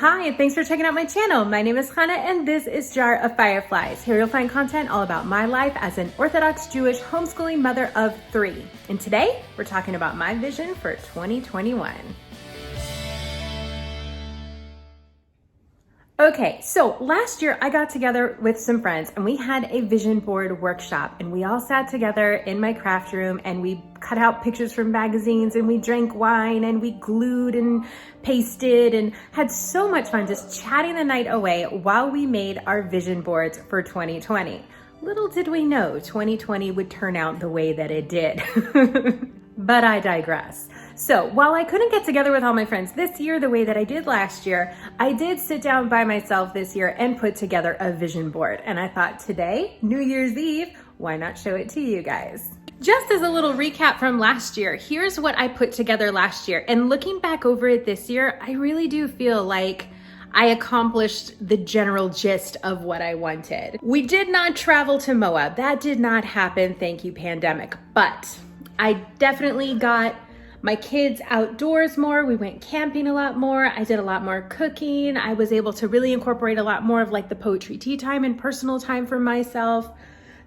Hi, and thanks for checking out my channel. My name is Hannah, and this is Jar of Fireflies. Here you'll find content all about my life as an Orthodox Jewish homeschooling mother of 3. And today, we're talking about my vision for 2021. Okay, so last year I got together with some friends and we had a vision board workshop, and we all sat together in my craft room and we cut out pictures from magazines and we drank wine and we glued and pasted and had so much fun just chatting the night away while we made our vision boards for 2020. Little did we know 2020 would turn out the way that it did. But I digress. So while I couldn't get together with all my friends this year the way that I did last year, I did sit down by myself this year and put together a vision board. And I thought today, New Year's Eve, why not show it to you guys? Just as a little recap from last year, here's what I put together last year. And looking back over it this year, I really do feel like I accomplished the general gist of what I wanted. We did not travel to Moab. That did not happen, thank you, pandemic. But I definitely got my kids outdoors more. We went camping a lot more. I did a lot more cooking. I was able to really incorporate a lot more of like the poetry tea time and personal time for myself.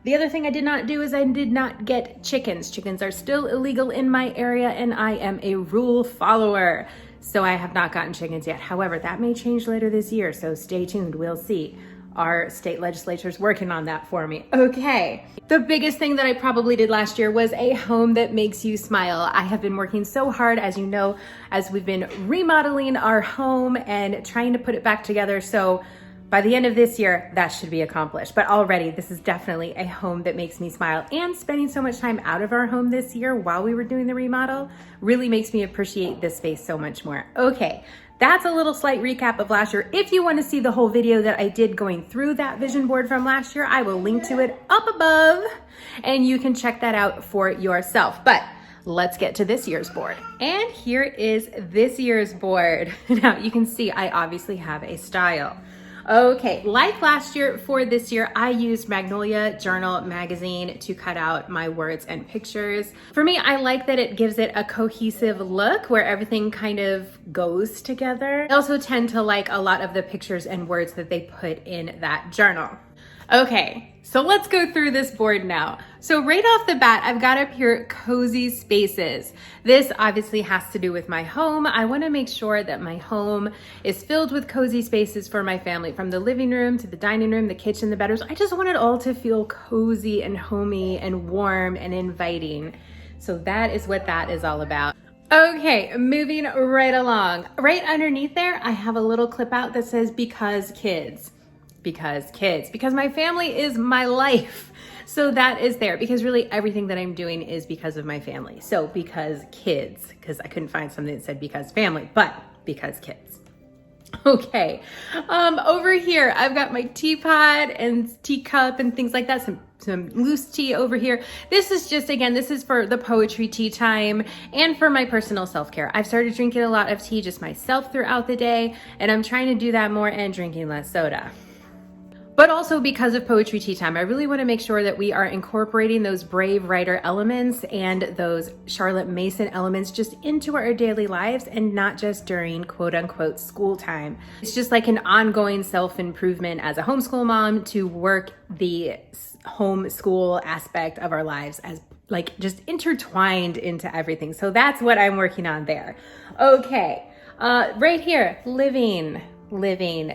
The other thing I did not do is I did not get chickens. Chickens are still illegal in my area and I am a rule follower. So I have not gotten chickens yet. However, that may change later this year, so stay tuned, we'll see. Our state legislature's working on that for me. Okay, the biggest thing that I probably did last year was a home that makes you smile. I have been working so hard, as you know, as we've been remodeling our home and trying to put it back together. So by the end of this year, that should be accomplished. But already, this is definitely a home that makes me smile. And spending so much time out of our home this year while we were doing the remodel really makes me appreciate this space so much more. Okay, that's a little slight recap of last year. If you want to see the whole video that I did going through that vision board from last year, I will link to it up above and you can check that out for yourself. But let's get to this year's board. And here is this year's board. Now you can see I obviously have a style. Okay, like last year, for this year, I used Magnolia Journal magazine to cut out my words and pictures. For me, I like that it gives it a cohesive look where everything kind of goes together. I also tend to like a lot of the pictures and words that they put in that journal. Okay, so let's go through this board now. So right off the bat, I've got up here cozy spaces. This obviously has to do with my home. I want to make sure that my home is filled with cozy spaces for my family, from the living room to the dining room, the kitchen, the bedrooms. I just want it all to feel cozy and homey and warm and inviting. So that is what that is all about. Okay, moving right along. Right underneath there, I have a little clip out that says, because kids. Because my family is my life. So that is there, because really everything that I'm doing is because of my family. So because kids, because I couldn't find something that said because family, but because kids. Okay, over here, I've got my teapot and teacup and things like that, some loose tea over here. This is just, again, this is for the poetry tea time and for my personal self-care. I've started drinking a lot of tea just myself throughout the day, and I'm trying to do that more and drinking less soda. But also because of poetry tea time, I really want to make sure that we are incorporating those brave writer elements and those Charlotte Mason elements just into our daily lives and not just during quote unquote school time. It's just like an ongoing self-improvement as a homeschool mom to work the homeschool aspect of our lives as like just intertwined into everything. So that's what I'm working on there. Okay, right here, living.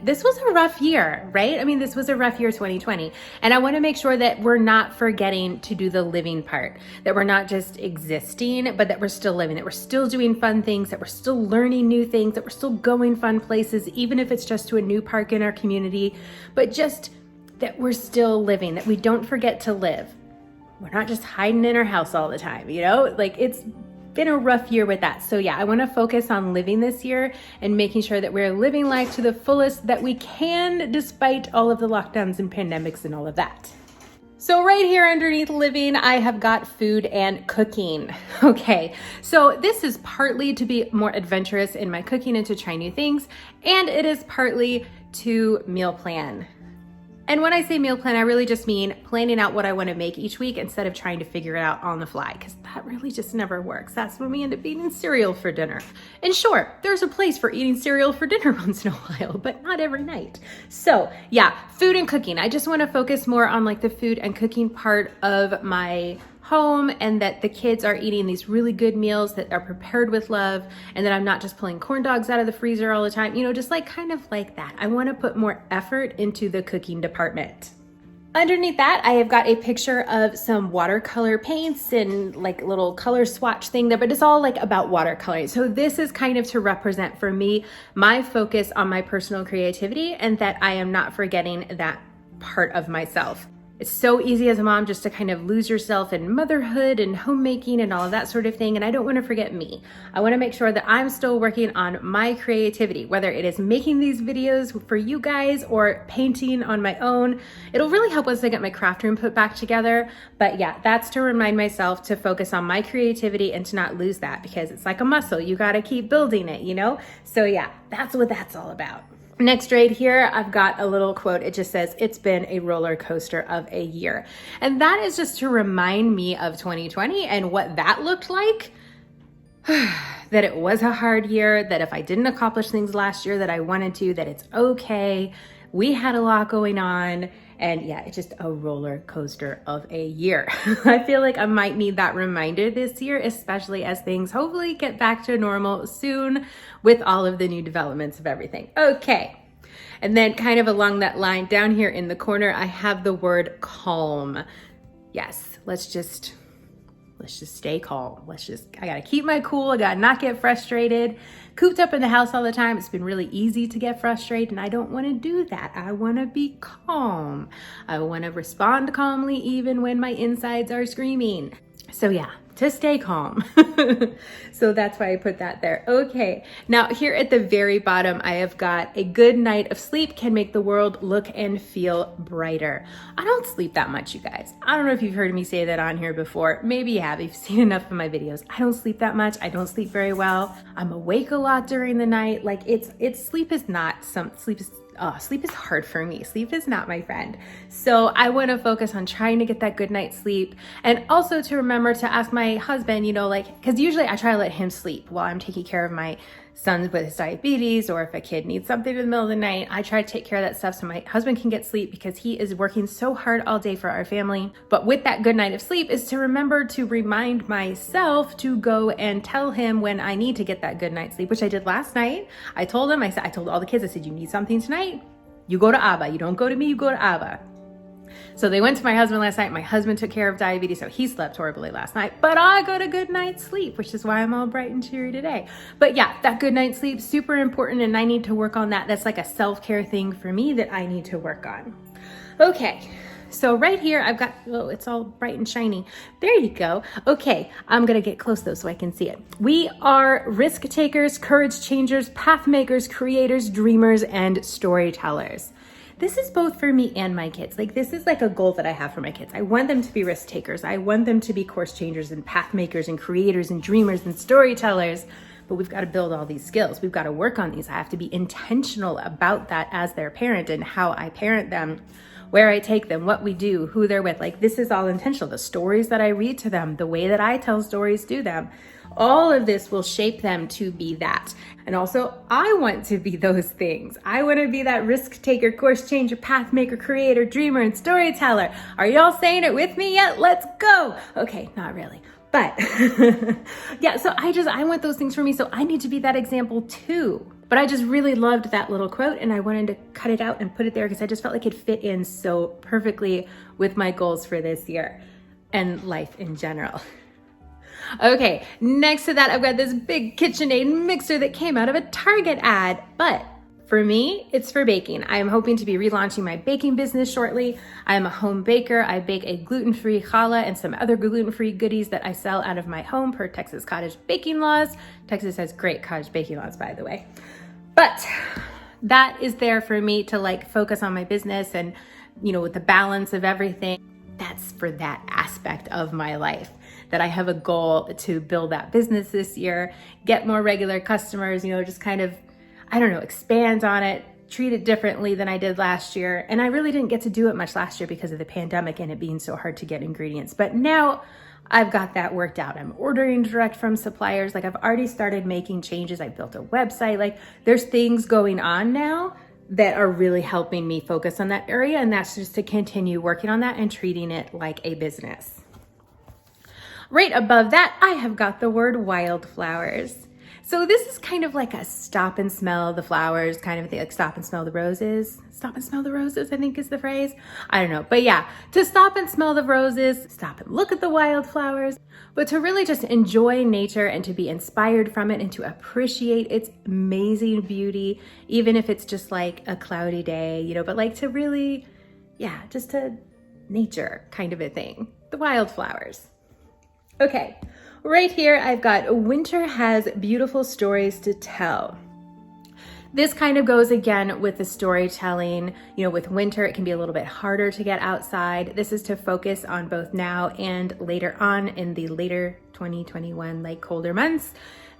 This was a rough year, right? I mean, this was a rough year, 2020. And I want to make sure that we're not forgetting to do the living part, that we're not just existing, but that we're still living, that we're still doing fun things, that we're still learning new things, that we're still going fun places, even if it's just to a new park in our community, but just that we're still living, that we don't forget to live. We're not just hiding in our house all the time, you know? Like, it's been a rough year with that. So yeah, I want to focus on living this year and making sure that we're living life to the fullest that we can, despite all of the lockdowns and pandemics and all of that. So right here underneath living, I have got food and cooking. Okay, so this is partly to be more adventurous in my cooking and to try new things, and it is partly to meal plan. And when I say meal plan, I really just mean planning out what I want to make each week instead of trying to figure it out on the fly, because that really just never works. That's when we end up eating cereal for dinner. And sure, there's a place for eating cereal for dinner once in a while, but not every night. So yeah, food and cooking. I just want to focus more on like the food and cooking part of my home, and that the kids are eating these really good meals that are prepared with love, and that I'm not just pulling corn dogs out of the freezer all the time, you know, just like kind of like that. I want to put more effort into the cooking department. Underneath that, I have got a picture of some watercolor paints and like little color swatch thing there, but it's all like about watercoloring. So this is kind of to represent for me my focus on my personal creativity, and that I am not forgetting that part of myself. It's so easy as a mom just to kind of lose yourself in motherhood and homemaking and all of that sort of thing. And I don't want to forget me. I want to make sure that I'm still working on my creativity, whether it is making these videos for you guys or painting on my own. It'll really help once I get my craft room put back together. But yeah, that's to remind myself to focus on my creativity and to not lose that, because it's like a muscle. You got to keep building it, you know? So yeah, that's what that's all about. Next right here, I've got a little quote. It just says, "It's been a roller coaster of a year." And that is just to remind me of 2020 and what that looked like. That it was a hard year, that if I didn't accomplish things last year that I wanted to, that it's okay. We had a lot going on, and yeah, it's just a roller coaster of a year. I feel like I might need that reminder this year, especially as things hopefully get back to normal soon with all of the new developments of everything. Okay. And then kind of along that line down here in the corner, I have the word calm. Yes, let's just stay calm. I gotta keep my cool. I gotta not get frustrated. Cooped up in the house all the time, it's been really easy to get frustrated, and I don't wanna do that. I wanna be calm. I wanna respond calmly even when my insides are screaming. So yeah, to stay calm. So that's why I put that there. Okay, now here at the very bottom, I have got a good night of sleep can make the world look and feel brighter. I don't sleep that much, you guys. I don't know if you've heard me say that on here before. Maybe you have, you've seen enough of my videos. I don't sleep that much. I don't sleep very well. I'm awake a lot during the night. Like sleep is hard for me. Sleep is not my friend. So I want to focus on trying to get that good night's sleep, and also to remember to ask my husband, you know, like, because usually I try to let him sleep while I'm taking care of my son with his diabetes, or if a kid needs something in the middle of the night, I try to take care of that stuff so my husband can get sleep, because he is working so hard all day for our family. But with that good night of sleep is to remember to remind myself to go and tell him when I need to get that good night's sleep, which I did last night. I told him, I told all the kids, I said, you need something tonight? You go to Abba. You don't go to me, you go to Abba. So they went to my husband last night. My husband took care of diabetes, so he slept horribly last night, but I got a good night's sleep, which is why I'm all bright and cheery today. But yeah, that good night's sleep, super important, and I need to work on that. That's like a self-care thing for me that I need to work on. Okay. So right here, I've got, oh, it's all bright and shiny. There you go. Okay, I'm gonna get close though so I can see it. We are risk takers, courage changers, path makers, creators, dreamers, and storytellers. This is both for me and my kids. Like, this is like a goal that I have for my kids. I want them to be risk takers. I want them to be course changers and path makers and creators and dreamers and storytellers. But we've got to build all these skills. We've got to work on these. I have to be intentional about that as their parent, and how I parent them, where I take them, what we do, who they're with. Like, this is all intentional. The stories that I read to them, the way that I tell stories to them, all of this will shape them to be that. And also, I want to be those things. I want to be that risk taker, course changer, path maker, creator, dreamer, and storyteller. Are y'all saying it with me yet? Let's go. Okay, not really. But yeah, so I want those things for me. So I need to be that example too. But I just really loved that little quote, and I wanted to cut it out and put it there because I just felt like it fit in so perfectly with my goals for this year and life in general. Okay, next to that, I've got this big KitchenAid mixer that came out of a Target ad, but for me, it's for baking. I am hoping to be relaunching my baking business shortly. I am a home baker. I bake a gluten-free challah and some other gluten-free goodies that I sell out of my home per Texas cottage baking laws. Texas has great cottage baking laws, by the way. But that is there for me to like focus on my business, and, you know, with the balance of everything, that's for that aspect of my life. That I have a goal to build that business this year, get more regular customers, you know, just kind of, I don't know, expand on it, treat it differently than I did last year. And I really didn't get to do it much last year because of the pandemic and it being so hard to get ingredients. But now I've got that worked out. I'm ordering direct from suppliers. Like I've already started making changes. I built a website. Like there's things going on now that are really helping me focus on that area. And that's just to continue working on that and treating it like a business. Right above that, I have got the word wildflowers. So this is kind of like a stop and smell the flowers kind of thing, like stop and smell the roses. Stop and smell the roses, I think is the phrase. I don't know, but yeah, to stop and smell the roses, stop and look at the wildflowers, but to really just enjoy nature and to be inspired from it and to appreciate its amazing beauty, even if it's just like a cloudy day, you know, but like to really, yeah, just to nature kind of a thing, the wildflowers. Okay. Right here, I've got winter has beautiful stories to tell. This kind of goes again with the storytelling. You know, with winter, it can be a little bit harder to get outside. This is to focus on both now and later on in the later 2021, like colder months,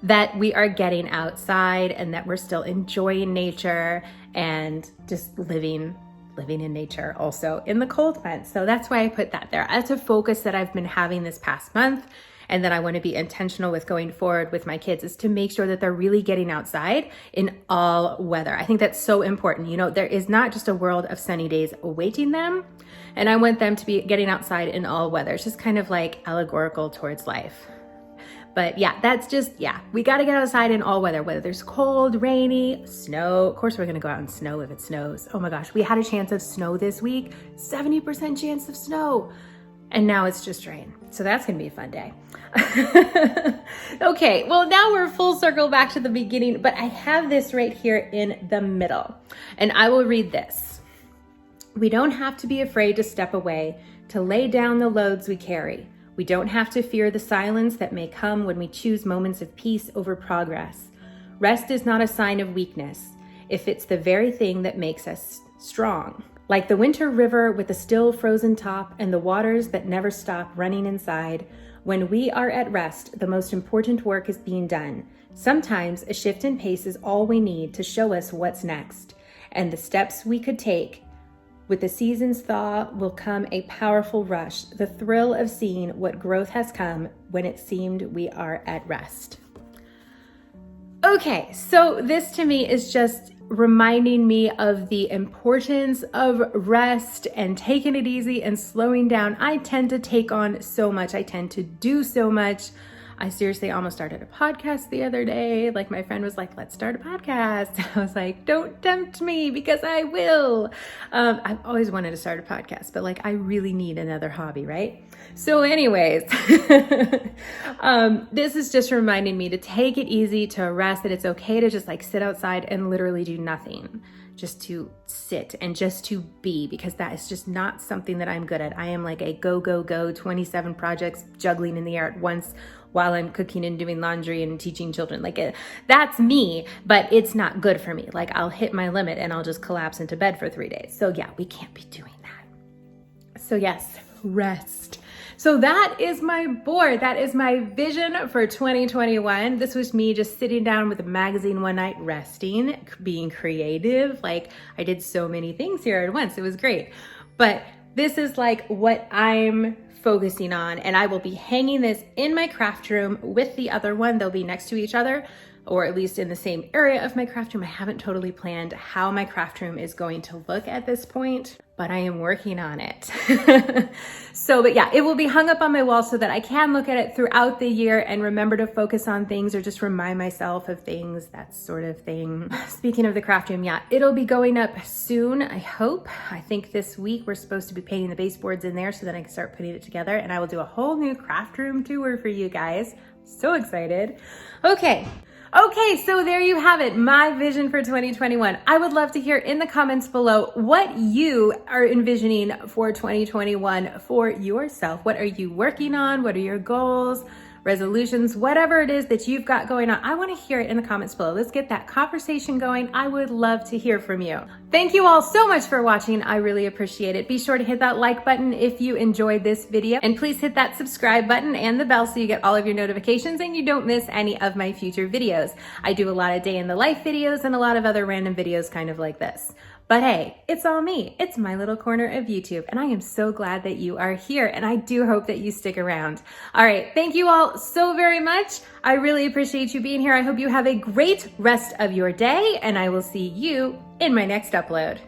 that we are getting outside and that we're still enjoying nature and just living in nature also in the cold months. So that's why I put that there. That's a focus that I've been having this past month. And that I want to be intentional with going forward with my kids is to make sure that they're really getting outside in all weather. I think that's so important. You know, there is not just a world of sunny days awaiting them. And I want them to be getting outside in all weather. It's just kind of like allegorical towards life. But yeah, that's just, yeah, we got to get outside in all weather, whether there's cold, rainy, snow. Of course, we're going to go out in snow if it snows. Oh my gosh, we had a chance of snow this week, 70% chance of snow. And now it's just rain. So that's gonna be a fun day. Okay, well now we're full circle back to the beginning, but I have this right here in the middle. And I will read this. We don't have to be afraid to step away, to lay down the loads we carry. We don't have to fear the silence that may come when we choose moments of peace over progress. Rest is not a sign of weakness, if it's the very thing that makes us strong. Like the winter river with a still frozen top and the waters that never stop running inside, when we are at rest, the most important work is being done. Sometimes a shift in pace is all we need to show us what's next. And the steps we could take. With the season's thaw will come a powerful rush, the thrill of seeing what growth has come when it seemed we are at rest. Okay, so this to me is just reminding me of the importance of rest and taking it easy and slowing down. I tend to take on so much. I tend to do so much. I seriously almost started a podcast the other day. Like my friend was like, let's start a podcast. I was like, don't tempt me because I will. I've always wanted to start a podcast, but like I really need another hobby, right? So anyways, this is just reminding me to take it easy, to rest, that it's okay to just like sit outside and literally do nothing. Just to sit and just to be, because that is just not something that I'm good at. I am like a go, 27 projects juggling in the air at once while I'm cooking and doing laundry and teaching children. That's me, but it's not good for me. Like I'll hit my limit and I'll just collapse into bed for 3 days. So yeah, we can't be doing that. So yes, rest. So that is my board. That is my vision for 2021. This was me just sitting down with a magazine one night, resting, being creative. Like I did so many things here at once. It was great. But this is like what I'm focusing on, and I will be hanging this in my craft room with the other one. They'll be next to each other, or at least in the same area of my craft room. I haven't totally planned how my craft room is going to look at this point, but I am working on it. But yeah, it will be hung up on my wall so that I can look at it throughout the year and remember to focus on things or just remind myself of things, that sort of thing. Speaking of the craft room, yeah, it'll be going up soon, I hope. I think this week we're supposed to be painting the baseboards in there so that I can start putting it together, and I will do a whole new craft room tour for you guys. So excited. Okay, so there you have it, my vision for 2021. I would love to hear in the comments below what you are envisioning for 2021 for yourself. What are you working on? What are your goals? resolutions, whatever it is that you've got going on. I want to hear it in the comments below. Let's get that conversation going. I would love to hear from you. Thank you all so much for watching. I really appreciate it. Be sure to hit that like button if you enjoyed this video, and please hit that subscribe button and the bell so you get all of your notifications and you don't miss any of my future videos. I do a lot of day in the life videos and a lot of other random videos kind of like this. But hey, it's all me. It's my little corner of YouTube, and I am so glad that you are here, and I do hope that you stick around. All right, thank you all so very much. I really appreciate you being here. I hope you have a great rest of your day, and I will see you in my next upload.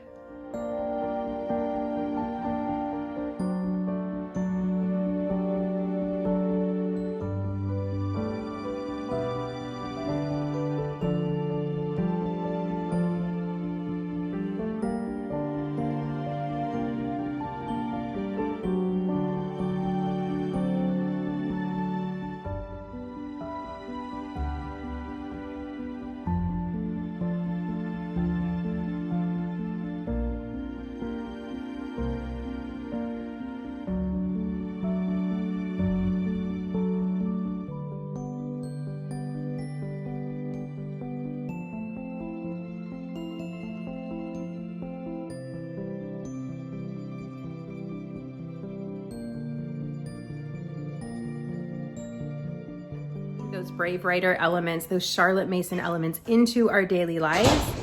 Those brave writer elements, those Charlotte Mason elements into our daily lives.